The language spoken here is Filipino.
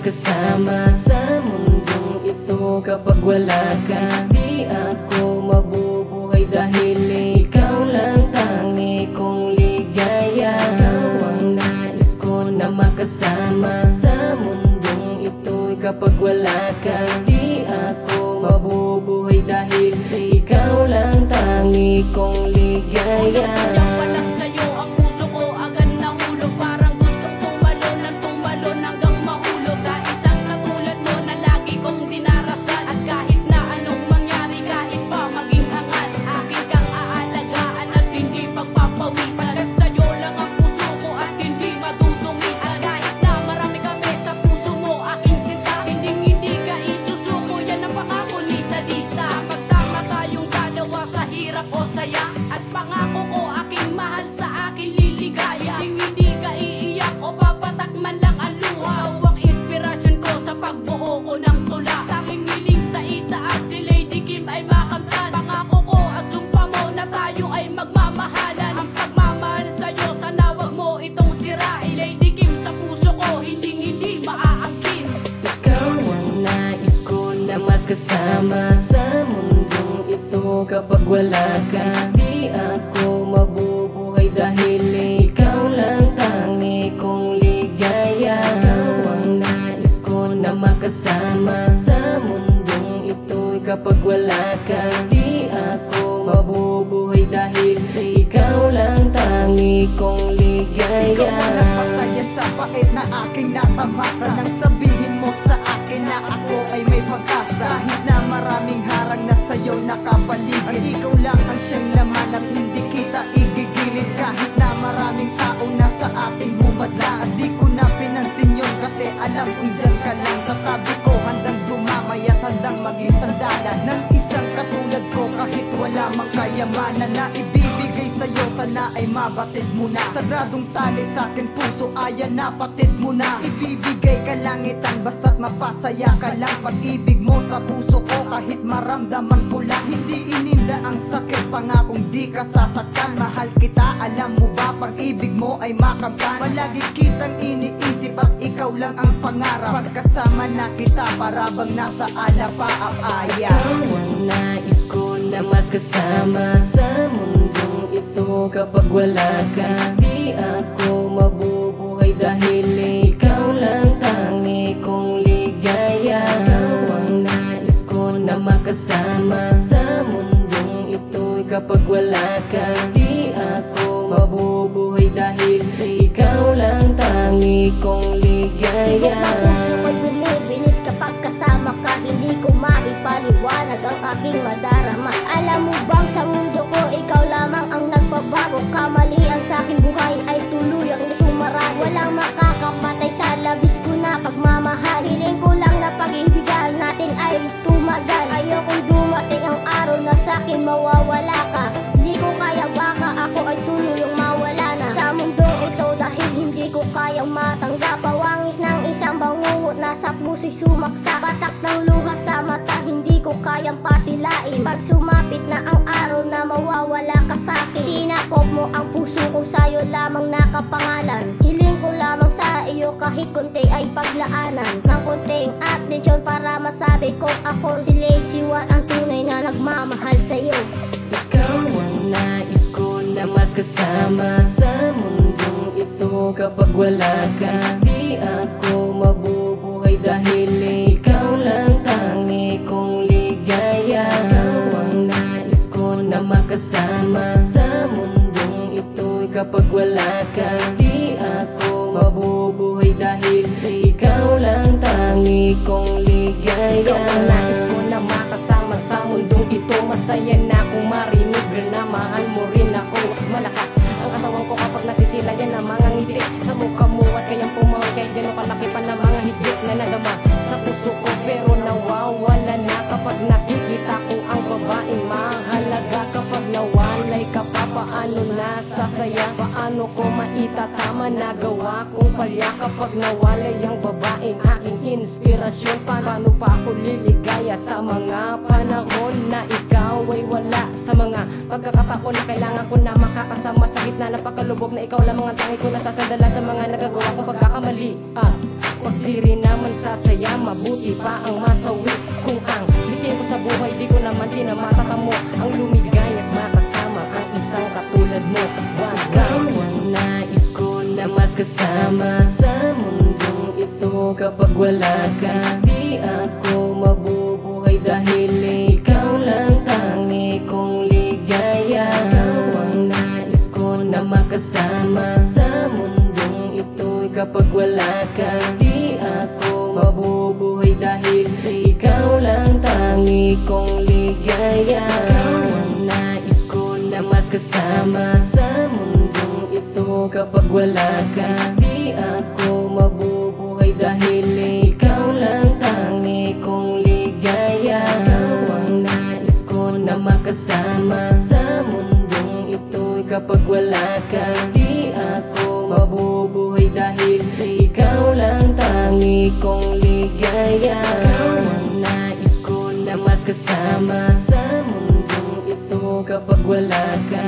makasama sa mundong ito. Kapag wala ka, di ako mabubuhay dahil ikaw lang tangi kong ligaya. Ikaw ang nais ko na makasama sa mundong ito. Kapag wala ka, di ako mabubuhay dahil ikaw lang tangi kong ligaya. O saya at pangako ko aking mahal sa akin liligaya. Hindi ka iiyak o papatak man lang ang luha. Ikaw ang inspirasyon ko sa pagbuo ko ng tula. Tanging hiling sa itaas si Lady Kim ay makamtan. Pangako ko at sumpa mo na tayo ay magmamahalan. Ang pagmamahal sa'yo sana wag mo itong sirain. Lady Kim sa puso ko hindi maaangkin. Ikaw ang nais ko na makasama sa mundong ito. Kapag wala ka, di ako mabubuhay dahil ikaw lang tangi kong ligaya. Ikaw ang nais ko na makasama sa mundong ito. Kapag wala ka, di ako mabubuhay dahil ikaw lang tangi kong ligaya. Ikaw ang napasaya sa pait na aking natamasa. Nang sabihin mo sa akin na ako ay may pag-asa. Kahit na maraming harang na sa'yo nakapaligid, at ikaw lang ang siyang laman at hindi kita igigilid. Kahit na maraming tao na sa ating humadla, at di ko na pinansin yun kasi alam kong dyan ka lang sa tabi ko. Handang dumamay at handang maging sandalan ng isang katulad ko. Kahit wala mang kayamanan na ibibigay sa'yo, sana ay mabatid mo na. Sagradong tali sa'kin puso, ayan napatid mo na. Ibibigay ka langitan basta't mapasaya ka lang. Pag-ibig mo sa puso ko kahit maramdaman ko lang. Hindi ininda ang sakit, pangakong di ka sasaktan. Mahal kita, alam mo ba, pag-ibig mo ay makamtan. Palagi kitang iniisip at ikaw lang ang pangarap. Pagkasama na kita para bang nasa alapaap-aya. Ikaw ang nais ko na makasama sa mundong ito. Kapag wala ka, di ako mabubuhay dahil ikaw lang tangi kong ligaya. Ikaw ang nais ko na makasama sa mundong ito. Kapag wala ka, di ako mabubuhay dahil ikaw lang tangi kong ligaya. Puso ko'y bumibilis kapag kasama ka. Hindi ko maipaliwanag ang aking madarama. Alam mo bang sa mundo ko ikaw lamang ang nagbabago. Kamalian sa aking buhay ay tuluyang sumarag. Walang makakapatay sa labis ko na pagmamahal. Hiling ko lang na pag-ibigan natin ay tumagal. Ayokong dumating ang araw na sa akin mawawala ka. Hindi ko kaya, baka ako ay tuluyang mawala na sa mundo ito dahil hindi ko kayang matanggap. Pawangis ng isang bangungot nasa puso'y sumaksak. Patak ng luha sa mata, hindi ko kayang patilain. Pag sumapit na ang araw na mawawala ka sa'kin, sinakop mo ang puso ko, sa'yo lamang nakapangalan. Hiling ko lamang sa iyo kahit konti ay paglaanan ng konting atensyon para masabi ko ako si Lazy One, ang tunay na nagmamahal sa'yo. Ikaw ang nais ko na makasama sa mundong ito. Kapag wala ka, di ako mabubuhay dahil ikaw lang tangi kong ligaya. Ikaw ang nais ko na makasama sa mundong ito. Kapag wala ka, di ako mabubuhay dahil ikaw lang tangi kong ligaya. Ikaw ang nais ko na makasama sa mundong ito. Masaya na kung marinig na mahal mo rin ako. Mas malakas ang katawan ko kapag nasisilayan ng mga ngiti sa mukha mo at kayang pumawag kahit gano'ng kalaki pa na mga higit na nadama sa puso ko. Pero nawawala na kapag nakikita ko ang babaeng mahalaga. Kapag nawalay ka pa, paano nasasaya? Paano ko maitatama na gawa kong palya? Kapag nawalay ang babaeng aking inspirasyon, paano pa ako liligaya sa mga panahon na ikaw ay wala? Sa mga pagkakataon na kailangan ko na makakasama sa gitna ng pagkalubog na ikaw lamang ang tangi ko nasasandala sa mga nagagawa kong pagkakamali. Wag di rin naman sasaya, mabuti pa ang masawi. Kung ang bitin ko sa buhay, di ko naman tinamatatamo ang lumigay at makasama ang isang katulad mo. One guys, Nais ko na makasama sa mundong ito. Kapag wala ka, di ako mabubuhay dahil ikaw lang tangi kong ligaya. Ikaw ang nais ko na makasama sa mundong ito. Kapag wala ka, di ako mabubuhay dahil ikaw lang tangi kong ligaya. Ikaw ang nais ko na makasama sa mundong ito. Kapag wala ka, di ako mabubuhay dahil ikaw lang tangi kong ligaya. Ikaw ang nais ko na makasama sa mundong ito. Kapag wala ka, di ako mabubuhay dahil ikaw lang tangi kong ligaya. Ikaw ang nais ko na makasama sa mundong ito. Kapag wala ka,